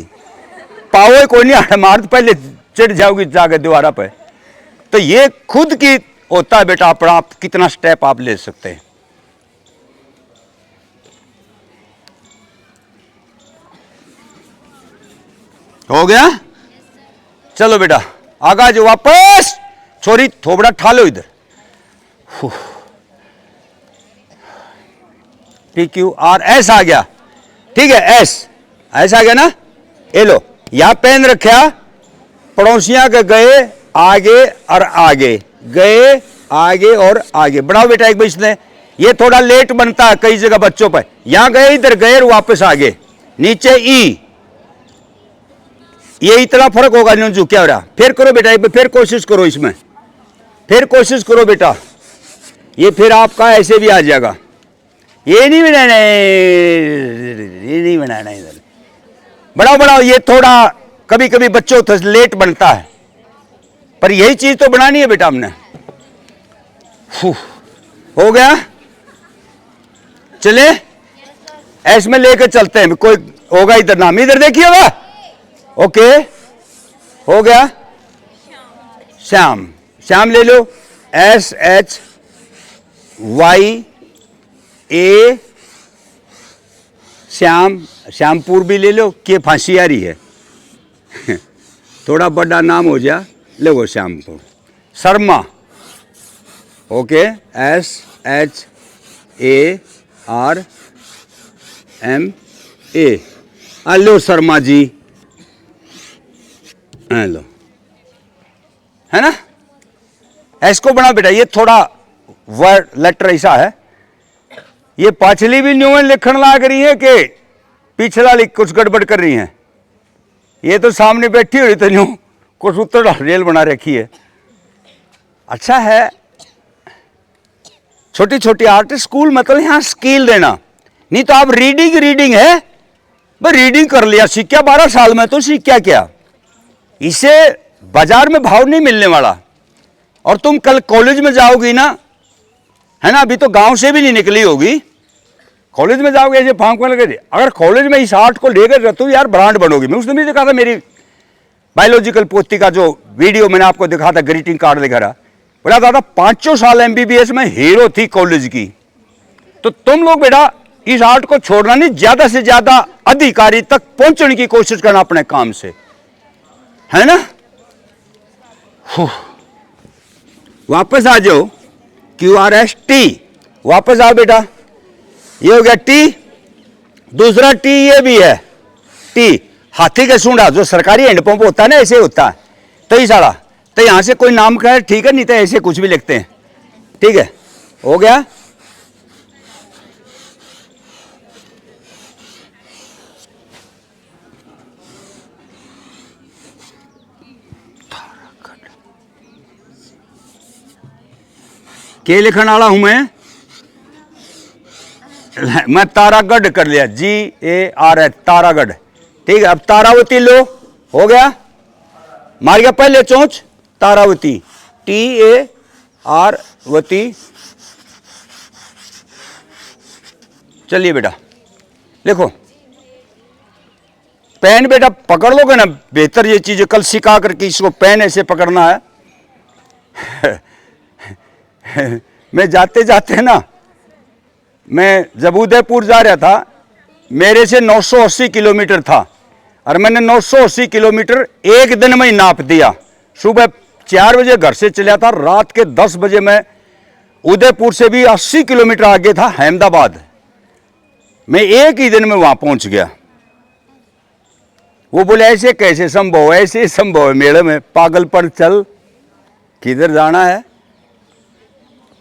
S1: पाओ कोई नहीं, मार तो पहले चढ़ जाओगी जाकर दीवारा पे। तो ये खुद की होता है बेटा, अपना आप कितना स्टेप आप ले सकते हैं। हो गया? चलो बेटा आगा जो वापस, छोरी थोबड़ा ठा लो इधर। पी क्यू आर एस आ गया, ठीक है, एस ऐसा आ गया ना। ये लो यहां पेन रखा, पड़ोसियां के गए आगे और आगे, गए आगे और आगे। बढ़ाओ बेटा एक बार इसने, ये थोड़ा लेट बनता है कई जगह बच्चों पर, यहां गए इधर गए और वापस आगे, नीचे ई, ये इतना फर्क होगा न्यूजू। क्या हो रहा, फिर करो बेटा एक बार, फिर कोशिश करो इसमें, फिर कोशिश करो बेटा, ये फिर आपका ऐसे भी आ जाएगा। ये नहीं बनाना, ये नहीं बनाना इधर, बढ़ाओ बढ़ाओ। ये थोड़ा कभी कभी बच्चों तो लेट बनता है, पर यही चीज तो बनानी है बेटा हमने। हो गया, चले ऐसे में लेकर चलते हैं, कोई होगा इधर नाम, इधर देखिएगा। ओके, हो गया, श्याम, श्याम ले लो, SHYA, श्याम, श्यामपुर भी ले लो, के फांसी आ रही है थोड़ा बड़ा नाम हो जा, लो श्यामपुर। शर्मा, ओके, SHARMA, लो शर्मा जी, लो, है ना। इसको बना बेटा, ये थोड़ा वर्ड लेटर ऐसा है, ये पाछली भी न्यू लिखण लाग रही है कि पिछला लिख कुछ गड़बड़ कर रही है। ये तो सामने बैठी हुई तो न्यू कुछ उत्तर रेल बना रखी है। अच्छा है, छोटी छोटी आर्ट स्कूल मतलब यहाँ स्किल देना, नहीं तो आप रीडिंग रीडिंग है, भाई रीडिंग कर लिया, सीख क्या 12 साल में, तो सीख क्या क्या, इसे बाजार में भाव नहीं मिलने वाला। और तुम कल कॉलेज में जाओगी ना, है ना, अभी तो गांव से भी नहीं निकली होगी, कॉलेज में जाओगे ऐसे फांक में लगे, अगर कॉलेज में इस आर्ट को लेकर तो यार ब्रांड बनोगी। मैं उसने भी देखा था, मेरी बायोलॉजिकल पोती का जो वीडियो मैंने आपको दिखा था, ग्रीटिंग कार्ड दिखा रहा, बोला दादा 5 साल MBBS में हीरो थी कॉलेज की। तो तुम लोग बेटा इस आर्ट को छोड़ना नहीं, ज्यादा से ज्यादा अधिकारी तक पहुंचने की कोशिश करना अपने काम से, है ना। वापस आ जाओ, QRST, वापस आओ बेटा, ये हो गया टी, दूसरा टी ये भी है, टी हाथी का सूंडा, जो सरकारी हैंडपंप होता है ना, ऐसे होता है, तो ये सारा, तो यहां से कोई नाम का है, ठीक है, नहीं तो ऐसे कुछ भी लिखते हैं, ठीक है, हो गया। के लिखने वाला हूं मैं तारागढ़ कर लिया, GARH, तारागढ़, ठीक है। अब तारावती लो, हो गया, मार गया पहले चोंच, तारावती, TAR वती। चलिए बेटा लिखो, पेन बेटा पकड़ लोगे ना बेहतर, ये चीजें कल सिखा करके इसको पेन ऐसे पकड़ना है मैं जाते जाते ना, मैं जब उदयपुर जा रहा था, मेरे से 980 किलोमीटर था, और मैंने 980 किलोमीटर एक दिन में ही नाप दिया। सुबह 4 बजे घर से चला था, रात के 10 बजे मैं उदयपुर से भी 80 किलोमीटर आगे था अहमदाबाद, मैं एक ही दिन में वहां पहुंच गया। वो बोले ऐसे कैसे संभव, ऐसे संभव है मैडम, है पागलपन, चल किधर जाना है।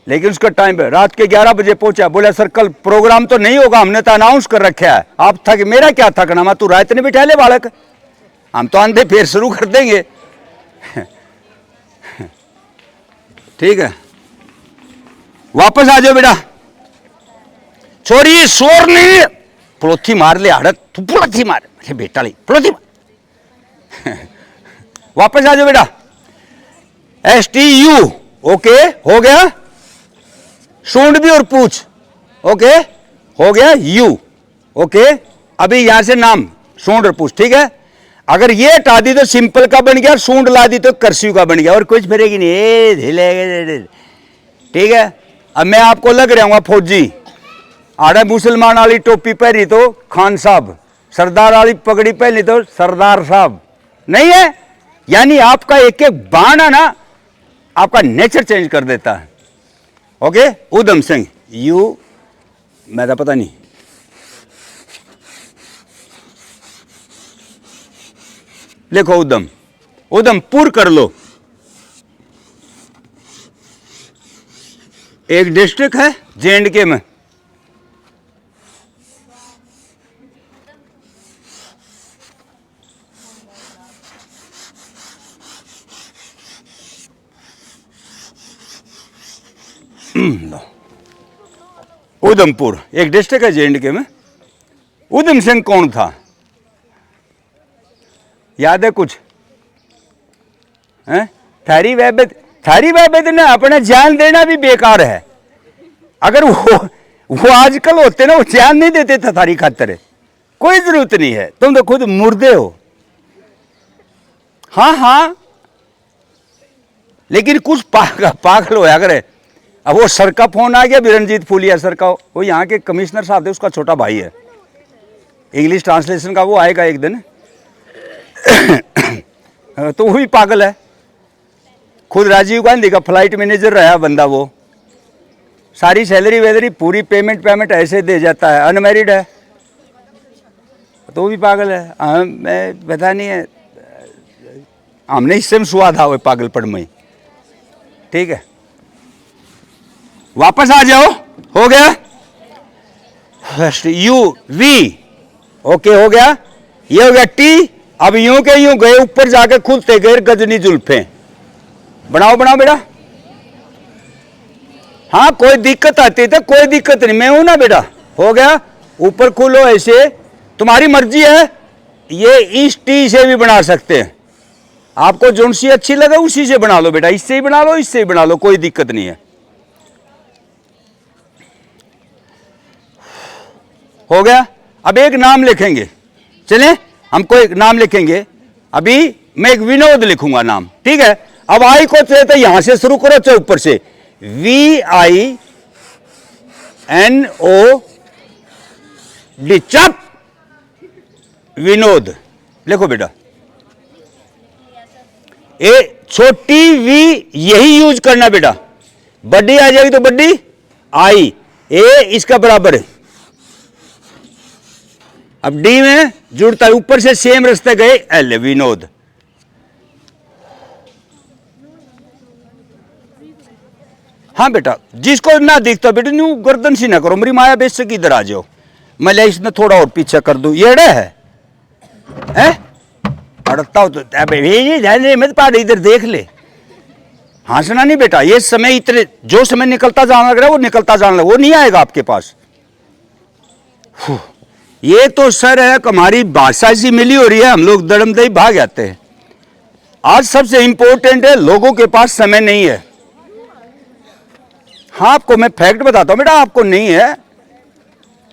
S1: लेकिन उसका टाइम पे रात के 11 बजे पहुंचा, बोला सर कल प्रोग्राम तो नहीं होगा, हमने तो अनाउंस कर रखा है, आप थक, मेरा क्या थकना, मैं तू रात ने बिठा ले बालक, हम तो आंधे फिर शुरू कर देंगे ठीक है, वापस आ जाओ बेटा, छोरी शोर नहीं, प्लोथी मार ले आड़त, तू प्लोथी मार, अरे बेटा ली प्लोथी मार वापस आ जाओ बेटा, STU, ओके, हो गया, सूंड भी और पूछ, ओके, हो गया, यू, ओके। अभी यहां से नाम, सूंड और पूछ, ठीक है। अगर ये हटा दी तो सिंपल का बन गया, सूंड ला दी तो कर्सिव का बन गया, और कुछ फिरेगी नहीं, ठीक है। अब मैं आपको लग रहा हूँ फौजी, आड़े मुसलमान वाली टोपी पहनी तो खान साहब, सरदार वाली पगड़ी पहनी तो सरदार साहब, नहीं है, यानी आपका एक एक बाण है ना, आपका नेचर चेंज कर देता है, ओके। उधम सिंह, यू, मैं तो पता नहीं, लिखो उधम, उधमपुर कर लो, एक डिस्ट्रिक्ट है J&K में, उधमपुर एक डिस्ट्रिक्ट है J&K में। उधम सिंह कौन था, याद है कुछ? हैं? थारी वैबेद ने अपने जान देना भी बेकार है। अगर वो आजकल होते ना, वो जान नहीं देते थे थारी खातर, कोई जरूरत नहीं है, तुम तो खुद मुर्दे हो। हाँ हाँ, लेकिन कुछ पागल होया करे। अब वो सर का फोन आ गया, बिरंजीत फूलिया सर का, वो यहाँ के कमिश्नर साहब थे, उसका छोटा भाई है, इंग्लिश ट्रांसलेशन का वो आएगा एक दिन। तो वो भी पागल है। खुद राजीव गांधी का फ्लाइट मैनेजर रहा बंदा, वो सारी सैलरी वैलरी पूरी पेमेंट ऐसे दे जाता है, अनमैरिड है, तो वो भी पागल है। मैं पता नहीं है, हमने इससे में स्वाद था वो पागलपन में। ठीक है, वापस आ जाओ, हो गया। यू वी, ओके हो गया, ये हो गया टी। अब यूं के यूं गए, ऊपर जाके खुलते गए गजनी जुल्फे। बनाओ बनाओ बेटा। हाँ, कोई दिक्कत आती तो कोई दिक्कत नहीं, मैं हूं ना बेटा। हो गया, ऊपर खुलो ऐसे, तुम्हारी मर्जी है। ये इस टी से भी बना सकते हैं, आपको जोन सी अच्छी लगे उसी से बना लो बेटा, इससे ही बना लो, इससे ही बना लो, कोई दिक्कत नहीं है। हो गया। अब एक नाम लिखेंगे, चले हमको एक नाम लिखेंगे। अभी मैं एक विनोद लिखूंगा नाम, ठीक है। अब आई को तो यहां से शुरू करो, चाहे ऊपर से, VINOD, चप, विनोद लिखो बेटा। ए छोटी वी यही यूज करना बेटा, बड़ी आ जाएगी तो बड़ी, आई ए इसका बराबर है। अब डी में जुड़ता है, ऊपर से सेम रास्ते गए, एल विनोद। हाँ बेटा, जिसको ना दिखता बेटा न्यू गर्दन सी ना करो, मेरी माया बेच से किधर आ जाओ, मैं ले इसमें थोड़ा और पीछे कर दूं, ये है अड़ता हो तो मत पाड़, इधर देख ले। हंसना नहीं बेटा, ये समय इतने जो समय निकलता जाने लग रहा है वो निकलता जाने लगा, वो नहीं आएगा आपके पास। ये तो सर है, हमारी भाषा सी मिली हो रही है, हम लोग दड़मदई भाग जाते हैं। आज सबसे इंपॉर्टेंट है, लोगों के पास समय नहीं है। हाँ, आपको मैं फैक्ट बताता हूं बेटा, आपको नहीं है।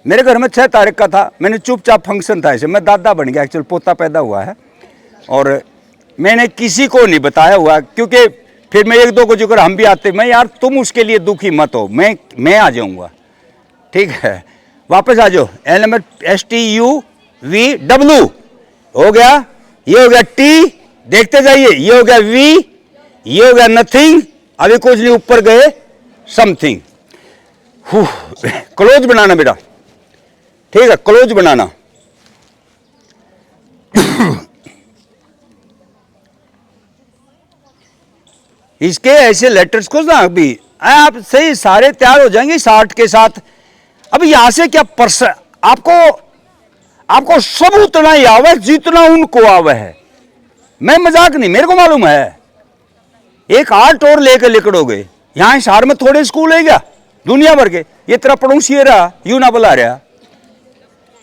S1: मेरे घर में 6 तारीख का था, मैंने चुपचाप फंक्शन था ऐसे, मैं दादा बन गया, एक्चुअल पोता पैदा हुआ है, और मैंने किसी को नहीं बताया हुआ, क्योंकि फिर मैं 1-2 को जिक्र हम भी आते, मैं यार तुम उसके लिए दुखी मत हो, मैं आ जाऊंगा, ठीक है। वापस आ जाओ, STUVW हो गया, ये हो गया टी, देखते जाइए, ये हो गया वी, ये हो गया नथिंग, अभी कुछ नहीं, ऊपर गए समथिंग। क्लोज बनाना बेटा, ठीक है, क्लोज बनाना। इसके ऐसे लेटर्स को ना, अभी आप सही सारे तैयार हो जाएंगे 60 के साथ। अब यहां से क्या आपको सब उतना ही आवे जितना उनको आवे है, मैं मजाक नहीं, मेरे को मालूम है। एक 8 और लेकर लिखड़ोगे, यहां शहर में थोड़े स्कूल है क्या दुनिया भर के, ये तेरा पड़ोसी रहा यूं ना बुला रहा।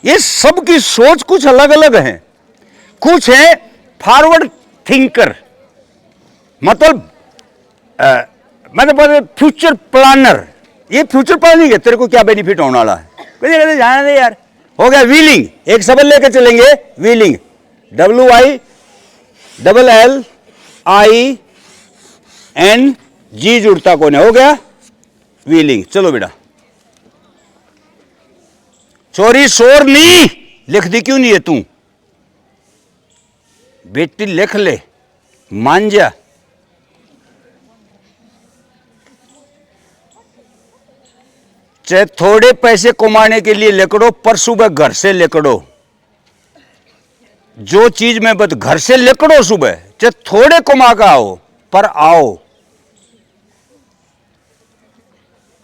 S1: ये सबकी सोच कुछ अलग अलग है, कुछ है फॉरवर्ड थिंकर, मतलब फ्यूचर प्लानर। ये फ्यूचर प्लानिंग है, तेरे को क्या बेनिफिट होने वाला है, कहते जाने दे यार। हो गया व्हीलिंग, एक शब्द लेकर चलेंगे, व्हीलिंग, WILLING जुड़ता कौन है, हो गया व्हीलिंग। चलो बेटा, चोरी शोर नहीं लिख दी, क्यों नहीं है तू बेटी, लिख ले, मान जा। चाहे थोड़े पैसे कमाने के लिए लेकड़ो, पर सुबह घर से लेकड़ो, जो चीज में बस घर से लेकड़ो सुबह, चाहे थोड़े कमा का आओ पर आओ।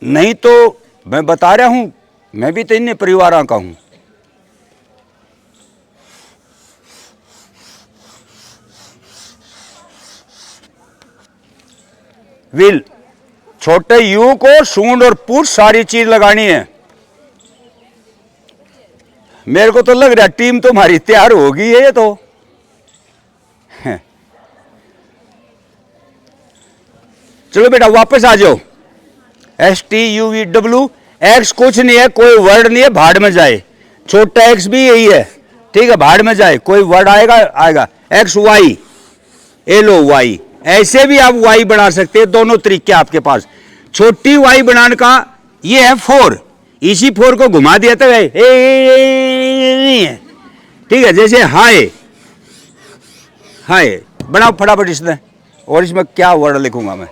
S1: नहीं तो मैं बता रहा हूं, मैं भी तो इन परिवारों का हूं। विल, छोटे यू को सूंड और पूछ सारी चीज लगानी है। मेरे को तो लग रहा है टीम तुम्हारी तैयार होगी है ये तो। चलो बेटा वापस आ जाओ। STUVW, एक्स कुछ नहीं है, कोई वर्ड नहीं है, भाड़ में जाए। छोटा एक्स भी यही है, ठीक है, भाड़ में जाए। कोई वर्ड आएगा आएगा। एक्स वाई, LOY, ऐसे भी आप वाई बना सकते हैं, दोनों तरीके आपके पास। छोटी वाई बनाने का ये है 4, इसी 4 को घुमा दिया तो नहीं है, ठीक है। जैसे हाय, हाय बनाओ फटाफट इसमें, और इसमें क्या वर्ड लिखूंगा मैं।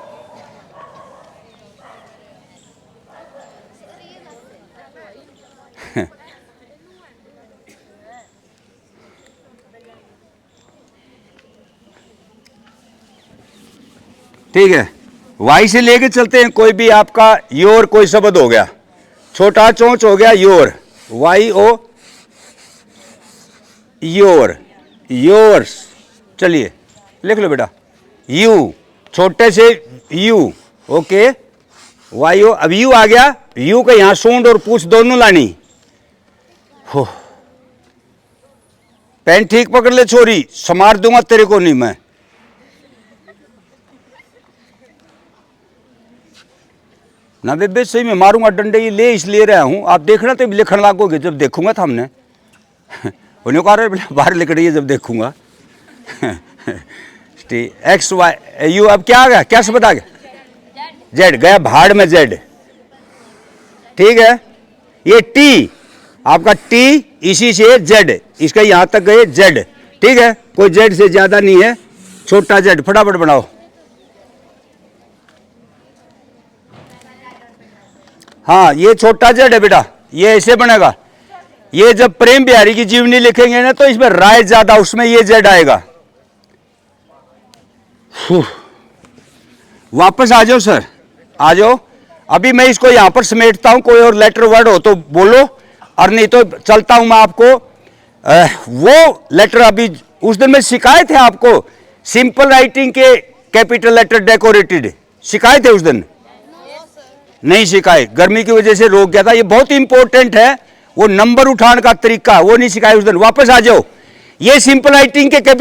S1: ठीक है, वाई से लेके चलते हैं। कोई भी आपका योर कोई शब्द हो गया, छोटा चोंच हो गया योर, YO, योर, योर्स। चलिए लिख लो बेटा, यू, छोटे से यू, ओके, YO। अब यू आ गया, यू का यहां सूंड और पूछ दोनों लानी। हो, पेन ठीक पकड़ ले छोरी, समार दूंगा तेरे को नहीं मैं। ना बेबे सही में मारूंगा डंडे, ये ले इसलिए रहा हूं। आप देखना तो लिखने लागोगे जब देखूंगा था हमने। उन्हें कहा बाहर लिख रही है जब देखूंगा। XY, U अब क्या आ गया, क्या शब्द आ गया? जेड गया भाड़ में, जेड, ठीक है। ये टी, आपका टी इसी से जेड, इसका यहां तक गए जेड, ठीक है। कोई जेड से ज्यादा नहीं है, छोटा जेड। फटाफट बनाओ। हाँ ये छोटा जेड है बेटा, ये ऐसे बनेगा। ये जब प्रेम बिहारी की जीवनी लिखेंगे ना तो इसमें राय ज्यादा, उसमें ये जेड आएगा। वापस आ जाओ सर, आ जाओ। अभी मैं इसको यहां पर समेटता हूं, कोई और लेटर वर्ड हो तो बोलो, और नहीं तो चलता हूं मैं आपको। वो लेटर अभी उस दिन में सिखाए थे आपको, सिंपल राइटिंग के कैपिटल लेटर डेकोरेटेड, सिखाए थे उस दिन? नहीं सिखाए, गर्मी की वजह से रोक गया था। ये बहुत इंपॉर्टेंट है, वो नंबर उठाने का तरीका वो नहीं सिखाए उस दिन। वापस आ जाओ। ये सिंपल राइटिंग के कैपिटल